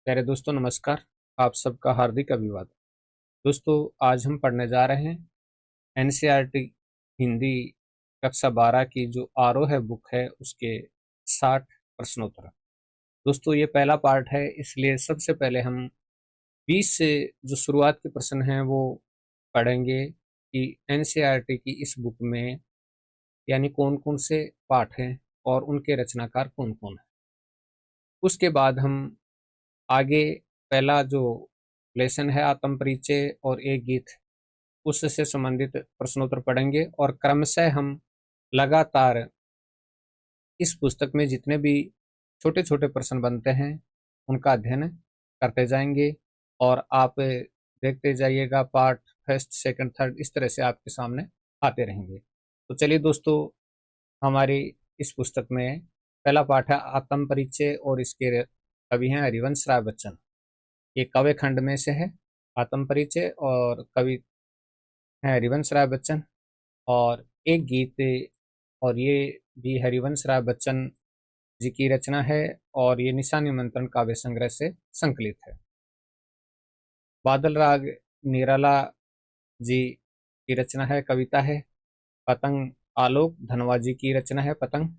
प्यारे दोस्तों नमस्कार। आप सबका हार्दिक अभिवादन। दोस्तों आज हम पढ़ने जा रहे हैं एनसीईआरटी हिंदी कक्षा 12 की जो आरोह है बुक है उसके 60 प्रश्नोत्तर। दोस्तों ये पहला पार्ट है, इसलिए सबसे पहले हम 20 से जो शुरुआत के प्रश्न हैं वो पढ़ेंगे कि एनसीईआरटी की इस बुक में यानी कौन कौन से पाठ हैं और उनके रचनाकार कौन कौन हैं। उसके बाद हम आगे पहला जो लेसन है आत्म परिचय और एक गीत उससे संबंधित प्रश्नोत्तर पढ़ेंगे और क्रमशः हम लगातार इस पुस्तक में जितने भी छोटे छोटे प्रश्न बनते हैं उनका अध्ययन करते जाएंगे और आप देखते जाइएगा। पार्ट फर्स्ट सेकंड थर्ड इस तरह से आपके सामने आते रहेंगे। तो चलिए दोस्तों, हमारी इस पुस्तक में पहला पाठ है आत्म परिचय और इसके कवि हैं हरिवंश राय बच्चन। ये काव्य खंड में से है आत्म परिचय और कवि हैं हरिवंश राय बच्चन और एक गीत, और ये भी हरिवंश राय बच्चन जी की रचना है और ये निशा निमंत्रण काव्य संग्रह से संकलित है। बादल राग निराला जी की रचना है, कविता है। पतंग आलोक धनवा जी की रचना है पतंग।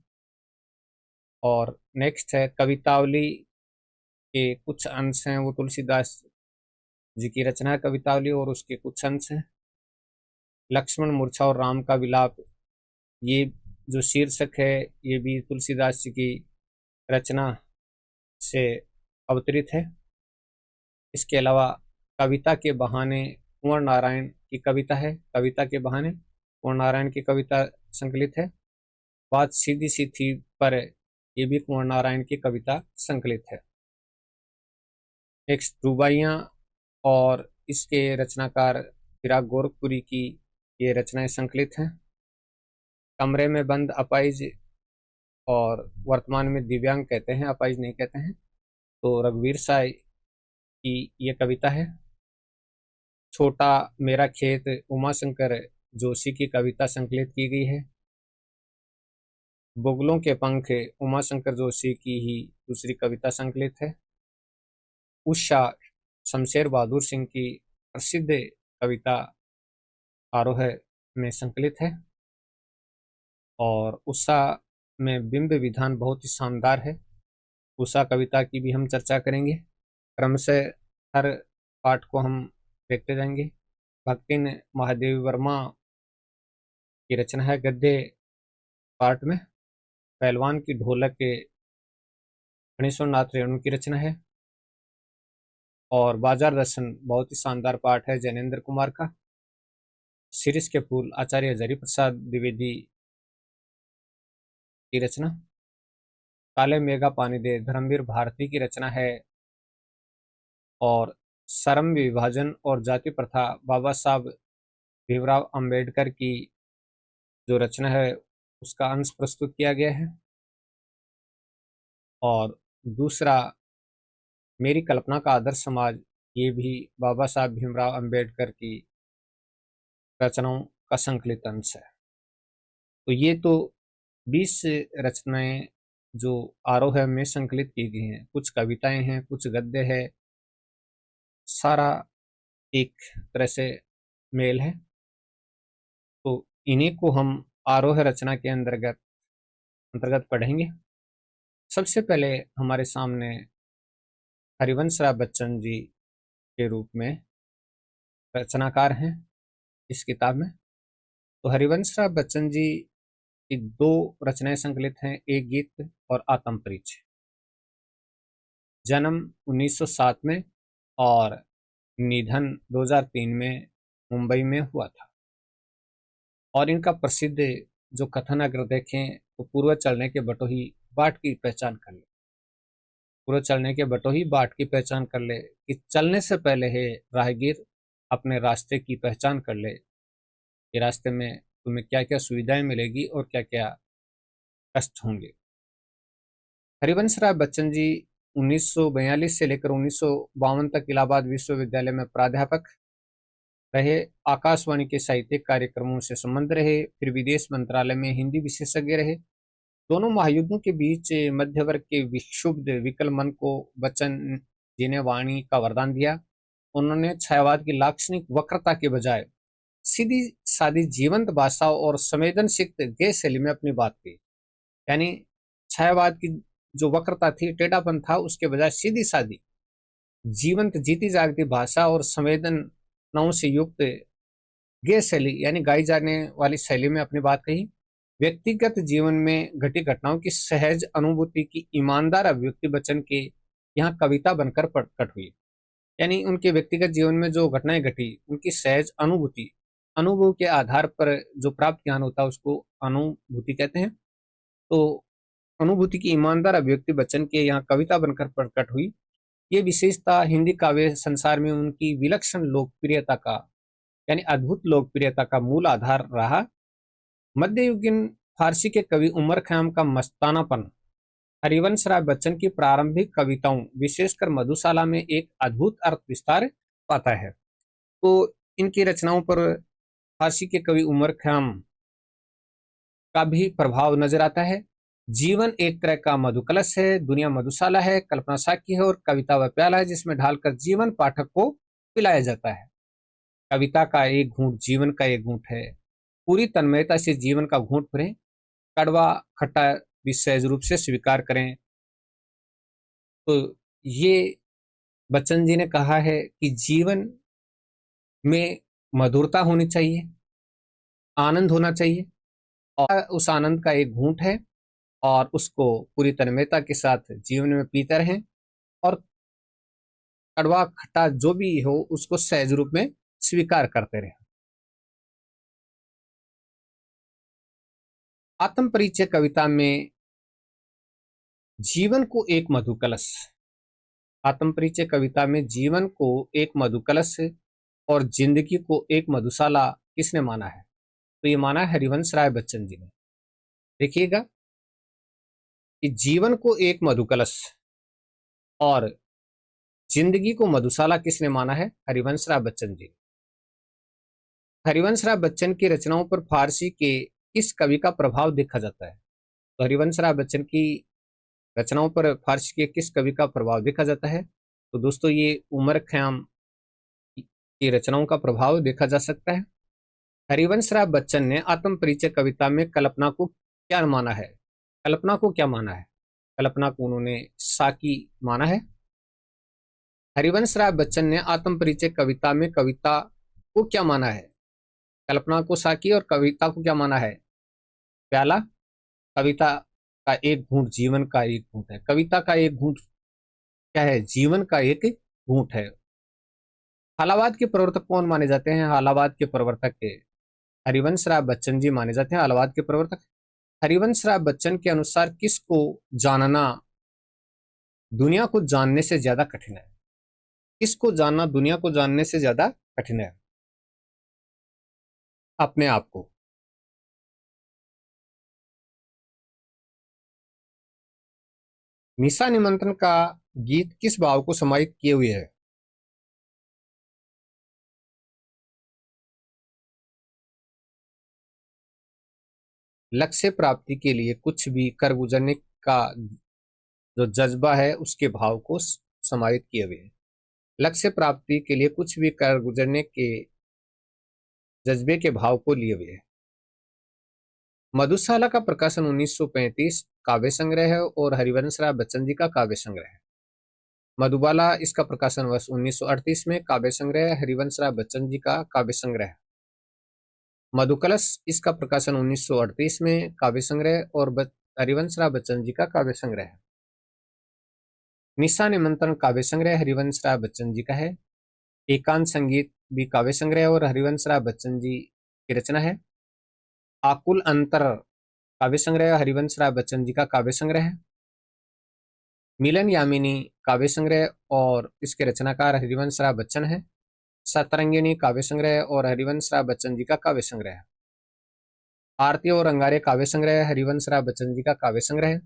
और नेक्स्ट है कवितावली के कुछ अंश हैं, वो तुलसीदास जी की रचना है कवितावली और उसके कुछ अंश हैं। लक्ष्मण मूर्छा और राम का विलाप, ये जो शीर्षक है ये भी तुलसीदास जी की रचना से अवतरित है। इसके अलावा कविता के बहाने कुंवर नारायण की कविता है, कविता के बहाने कुंवर नारायण की कविता संकलित है। बात सीधी सी थी पर, ये भी कुंवर नारायण की कविता संकलित है। नेक्स्ट रुबाइयाँ और इसके रचनाकार फिराक गोरखपुरी की ये रचनाएं संकलित हैं। कमरे में बंद अपाइज, और वर्तमान में दिव्यांग कहते हैं, अपाइज नहीं कहते हैं, तो रघुवीर साय की ये कविता है। छोटा मेरा खेत उमा शंकर जोशी की कविता संकलित की गई है। बुगलों के पंख उमा शंकर जोशी की ही दूसरी कविता संकलित है। उषा शमशेर बहादुर सिंह की प्रसिद्ध कविता आरोह में संकलित है और उषा में बिंब विधान बहुत ही शानदार है। उषा कविता की भी हम चर्चा करेंगे। क्रमशः हर पाठ को हम देखते जाएंगे। भक्तिन महादेवी वर्मा की रचना है गद्य पार्ट में। पहलवान की ढोलक के गणेश्वर नाथ रेणु की रचना है। और बाजार दर्शन बहुत ही शानदार पाठ है जैनेन्द्र कुमार का। शिरीष के फूल आचार्य हजारी प्रसाद द्विवेदी की रचना। काले मेघा पानी दे धर्मवीर भारती की रचना है। और श्रम विभाजन और जाति प्रथा बाबा साहब भीमराव अंबेडकर की जो रचना है उसका अंश प्रस्तुत किया गया है। और दूसरा मेरी कल्पना का आदर्श समाज, ये भी बाबा साहब भीमराव अंबेडकर की रचनाओं का संकलित अंश है। तो ये तो 20 रचनाएं जो आरोह में संकलित की गई हैं, कुछ कविताएं हैं, कुछ गद्य है, सारा एक तरह से मेल है। तो इन्हीं को हम आरोह रचना के अंतर्गत पढ़ेंगे। सबसे पहले हमारे सामने हरिवंश राय बच्चन जी के रूप में रचनाकार हैं इस किताब में। तो हरिवंश राय बच्चन जी की दो रचनाएं संकलित हैं, एक गीत और आत्म परिचय। जन्म 1907 में और निधन 2003 में मुंबई में हुआ था। और इनका प्रसिद्ध जो कथन अगर देखें तो पूर्व चलने के बटोही बाट की पहचान कर ले। पूर्व चलने के बटोही बाट की पहचान कर ले, कि चलने से पहले है राहगीर अपने रास्ते की पहचान कर ले कि रास्ते में तुम्हें क्या क्या सुविधाएं मिलेगी और क्या क्या कष्ट होंगे। हरिवंश राय बच्चन जी 1942 से लेकर 1952 तक इलाहाबाद विश्वविद्यालय में प्राध्यापक रहे। आकाशवाणी के साहित्यिक कार्यक्रमों से संबंध रहे। फिर विदेश मंत्रालय में हिंदी विशेषज्ञ रहे। दोनों महायुद्धों के बीच मध्य वर्ग के विक्षुब्ध विकल मन को बच्चन जी ने वाणी का वरदान दिया। उन्होंने छायावाद की लाक्षणिक वक्रता के बजाय सीधी सादी जीवंत भाषा और संवेदनशील गैर शैली में अपनी बात कही। यानी छायावाद की जो वक्रता थी, टेढ़ापन था, उसके बजाय सीधी सादी जीवंत जीती जागती भाषा और संवेदनाओं से युक्त गैर शैली यानी गाई जाने वाली शैली में अपनी बात कही। व्यक्तिगत जीवन में घटी घटनाओं की सहज अनुभूति की ईमानदार अभिव्यक्ति बच्चन के यहाँ कविता बनकर प्रकट हुई। यानी उनके व्यक्तिगत जीवन में जो घटनाएं घटी, उनकी सहज अनुभूति, अनुभव के आधार पर जो प्राप्त ज्ञान होता है उसको अनुभूति कहते हैं। तो अनुभूति की ईमानदार अभिव्यक्ति बच्चन के यहाँ कविता बनकर प्रकट हुई। ये विशेषता हिंदी काव्य संसार में उनकी विलक्षण लोकप्रियता का यानी अद्भुत लोकप्रियता का मूल आधार रहा। मध्ययुगीन फारसी के कवि उमर खयाम का मस्तानापन हरिवंश राय बच्चन की प्रारंभिक कविताओं, विशेषकर मधुशाला में एक अद्भुत अर्थ विस्तार पाता है। तो इनकी रचनाओं पर फारसी के कवि उमर खयाम का भी प्रभाव नजर आता है। जीवन एक तरह का मधुकलश है, दुनिया मधुशाला है, कल्पना साकी है और कविता वह प्याला है जिसमें ढालकर जीवन पाठक को पिलाया जाता है। कविता का एक घूंट जीवन का एक घूंट है। पूरी तन्मयता से जीवन का घूंट भरें, कड़वा खट्टा भी सहज रूप से स्वीकार करें। तो ये बच्चन जी ने कहा है कि जीवन में मधुरता होनी चाहिए, आनंद होना चाहिए और उस आनंद का एक घूंट है और उसको पूरी तन्मयता के साथ जीवन में पीते रहें और कड़वा खट्टा जो भी हो उसको सहज रूप में स्वीकार करते रहें। आत्म परिचय कविता में जीवन को एक मधुकलश, आत्म परिचय कविता में जीवन को एक मधुकलश और जिंदगी को एक मधुशाला किसने माना है? तो ये माना है हरिवंश राय बच्चन जी ने। देखिएगा कि जीवन को एक मधुकलश और जिंदगी को मधुशाला किसने माना है? हरिवंश राय बच्चन जी। हरिवंश राय बच्चन की रचनाओं पर फारसी के किस कवि का प्रभाव देखा जाता है? तो हरिवंश राय बच्चन की रचनाओं पर फारसी के किस कवि का प्रभाव देखा जाता है? तो दोस्तों ये उमर खयाम की रचनाओं का प्रभाव देखा जा सकता है। हरिवंश राय बच्चन ने आत्म परिचय कविता में कल्पना को क्या माना है? कल्पना को क्या माना है? कल्पना को उन्होंने साकी माना है। हरिवंश राय बच्चन ने आत्म परिचय कविता में कविता को क्या माना है? कल्पना को साकी और कविता को क्या माना है? प्याला। कविता का एक घूंट जीवन का एक घूंट है। कविता का एक घूंट क्या है? जीवन का एक घूंट है। हालावाद के प्रवर्तक कौन माने जाते हैं? हालावाद के प्रवर्तक हरिवंश राय बच्चन जी माने जाते हैं हालावाद के प्रवर्तक। हरिवंश राय बच्चन के अनुसार किसको जानना दुनिया को जानने से ज्यादा कठिन है? किसको जानना दुनिया को जानने से ज्यादा कठिन है? अपने आप को। निशा निमंत्रण का गीत किस भाव को समाहित किए हुए है? लक्ष्य प्राप्ति के लिए कुछ भी कर गुजरने का जो जज्बा है उसके भाव को समाहित किए हुए है। लक्ष्य प्राप्ति के लिए कुछ भी कर गुजरने के जज्बे के भाव को लिए हुए है। मधुशाला का प्रकाशन 1935 काव्य संग्रह है और हरिवंश राय बच्चन जी का काव्य संग्रह है। मधुबाला इसका प्रकाशन वर्ष 1938 में, काव्य संग्रह हरिवंश राय बच्चन जी का काव्य संग्रह है। मधुकलश इसका प्रकाशन 1938 में, काव्य संग्रह और हरिवंश राय बच्चन जी का काव्य संग्रह है। निशा निमंत्रण काव्य संग्रह हरिवंश राय बच्चन जी का है। एकांत संगीत भी काव्य संग्रह और हरिवंश राय बच्चन जी की रचना है। आकुल अंतर काव्य संग्रह हरिवंश राय बच्चन जी का काव्य संग्रह है। मिलन यामिनी काव्य संग्रह और इसके रचनाकार हरिवंश राय बच्चन है। सतरंगिणी काव्य संग्रह और हरिवंश राय बच्चन जी का काव्य संग्रह है। आरती और अंगारे काव्य संग्रह हरिवंश राय बच्चन जी का काव्य संग्रह है।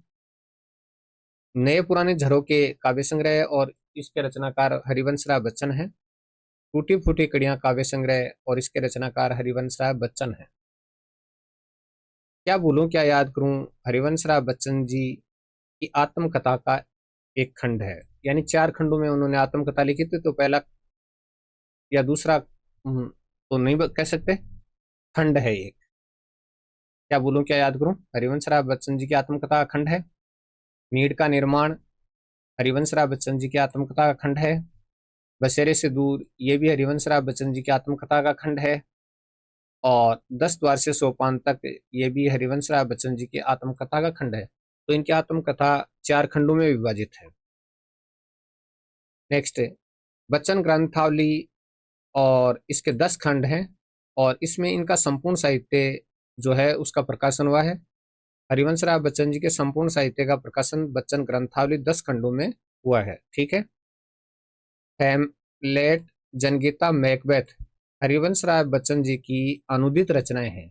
नए पुराने झरोके काव्य संग्रह और इसके रचनाकार हरिवंश राय बच्चन है। टूटी फूटी कड़ियां काव्य संग्रह और इसके रचनाकार हरिवंश राय बच्चन है। क्या भूलूं क्या याद करूं हरिवंश राय बच्चन जी की आत्मकथा का एक खंड है। यानी 4 खंडों में उन्होंने आत्मकथा लिखी थी, तो पहला या दूसरा तो नहीं कह सकते, खंड है एक। क्या बोलूं, क्या याद करूं? हरिवंश राय बच्चन जी की आत्मकथा का खंड है। नीड का निर्माण हरिवंश राय बच्चन जी की आत्मकथा का खंड है। बसेरे से दूर ये भी हरिवंश राय बच्चन जी की आत्मकथा का खंड है। और 10 द्वार से सोपान तक ये भी हरिवंश राय बच्चन जी की आत्मकथा का खंड है। तो इनकी आत्मकथा 4 खंडों में विभाजित है। नेक्स्ट, बच्चन ग्रंथावली और इसके 10 खंड हैं और इसमें इनका संपूर्ण साहित्य जो है उसका प्रकाशन हुआ है। हरिवंश राय बच्चन जी के संपूर्ण साहित्य का प्रकाशन बच्चन ग्रंथावली 10 खंडों में हुआ है। ठीक है। हैमलेट, जनगीता, मैकबेथ हरिवंश राय बच्चन जी की अनुदित रचनाएं हैं।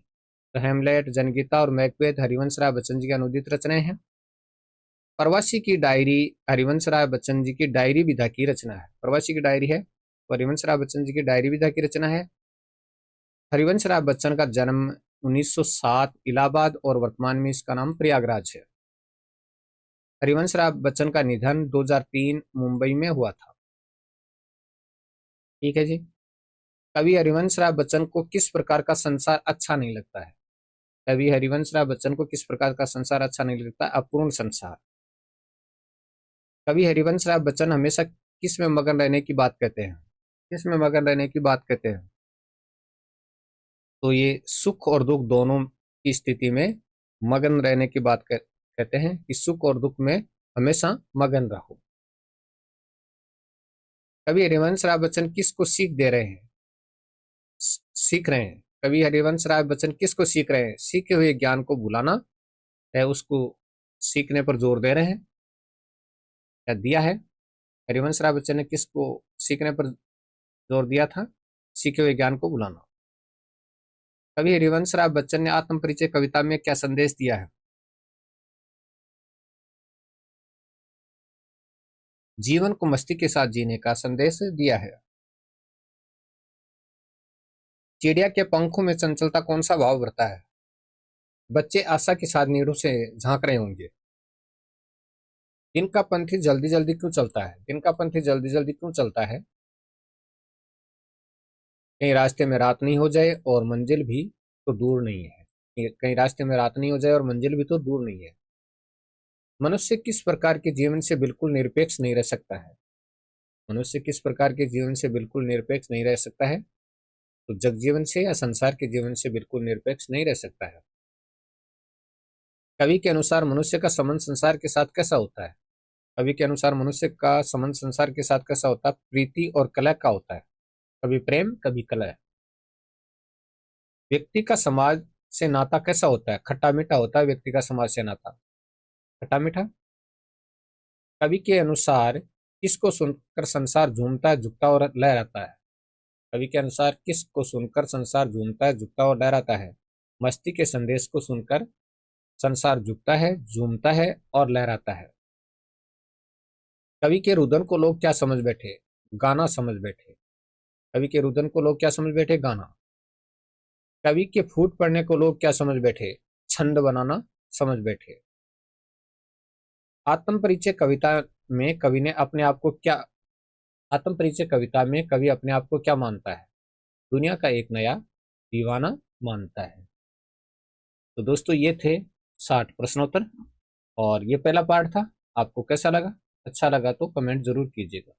तो हैमलेट, जनगीता और मैकबेथ हरिवंश राय बच्चन जी की अनुदित रचनाएं हैं। प्रवासी की डायरी हरिवंश राय बच्चन जी की डायरी विधा की रचना है। प्रवासी की डायरी है तो हरिवंश राय बच्चन जी की डायरी विधा की रचना है। हरिवंश राय बच्चन का जन्म 1907 इलाहाबाद और वर्तमान में इसका नाम प्रयागराज है। हरिवंश राय बच्चन का निधन 2003 मुंबई में हुआ था। ठीक है जी। कवि हरिवंश राय बच्चन को किस प्रकार का संसार अच्छा नहीं लगता है? कवि हरिवंश राय बच्चन को किस प्रकार का संसार अच्छा नहीं लगता? अपूर्ण संसार। कवि हरिवंश राय बच्चन हमेशा किस में मगन रहने की बात कहते हैं? किस में मगन रहने की बात कहते हैं? तो ये सुख और दुख दोनों की स्थिति में मगन रहने की बात कहते हैं कि सुख और दुख में हमेशा मगन रहो। कवि हरिवंश राय बच्चन किसको सीख दे रहे हैं? सीख रहे हैं। कवि हरिवंश राय बच्चन किसको सीख रहे हैं? सीखे हुए ज्ञान को भुलाना है, उसको सीखने पर जोर दे रहे हैं या दिया है? हरिवंश राय बच्चन ने किसको सीखने पर जोर दिया था? सीखे हुए ज्ञान को भुलाना। कवि हरिवंश राय बच्चन ने आत्म परिचय कविता में क्या संदेश दिया है? जीवन को मस्ती के साथ जीने का संदेश दिया है। चिड़िया के पंखों में चंचलता कौन सा भाव भरता है? बच्चे आशा के साथ नीड़ों से झांक रहे होंगे। दिन का पंथी जल्दी जल्दी क्यों चलता है? दिन का पंथी जल्दी जल्दी क्यों चलता है? कहीं रास्ते में रात नहीं हो जाए और मंजिल भी तो दूर नहीं है। कहीं रास्ते में रात नहीं हो जाए और मंजिल भी तो दूर नहीं है। मनुष्य किस प्रकार के जीवन से बिल्कुल निरपेक्ष नहीं रह सकता है? मनुष्य किस प्रकार के जीवन से बिल्कुल निरपेक्ष नहीं रह सकता है? तो जगजीवन से या संसार के जीवन से बिल्कुल निरपेक्ष नहीं रह सकता है। कवि के अनुसार मनुष्य का संबंध संसार के साथ कैसा होता है? कवि के अनुसार मनुष्य का संबंध संसार के साथ कैसा होता है? प्रीति और कलह का होता है। कभी प्रेम, कभी कलह। व्यक्ति का समाज से नाता कैसा होता है? खट्टा मीठा होता है व्यक्ति का समाज से नाता। खट्टा मीठा। कवि के अनुसार किसको सुनकर संसार झूमता है, झुकता और लहराता है? कवि के अनुसार किसको सुनकर संसार झूमता है, झुकता और लहराता है? मस्ती के संदेश को सुनकर संसार झुकता है, झूमता है और लहराता है। कवि के रुदन को लोग क्या समझ बैठे? गाना समझ बैठे। कवि के रुदन को लोग क्या समझ बैठे? गाना। कवि के फूट पड़ने को लोग क्या समझ बैठे? छंद बनाना समझ बैठे। आत्म परिचय कविता में कवि ने अपने आप को क्या आत्म परिचय कविता में कवि अपने आप को क्या मानता है? दुनिया का एक नया दीवाना मानता है। तो दोस्तों ये थे 60 प्रश्नोत्तर और ये पहला पार्ट था। आपको कैसा लगा? अच्छा लगा तो कमेंट जरूर कीजिएगा।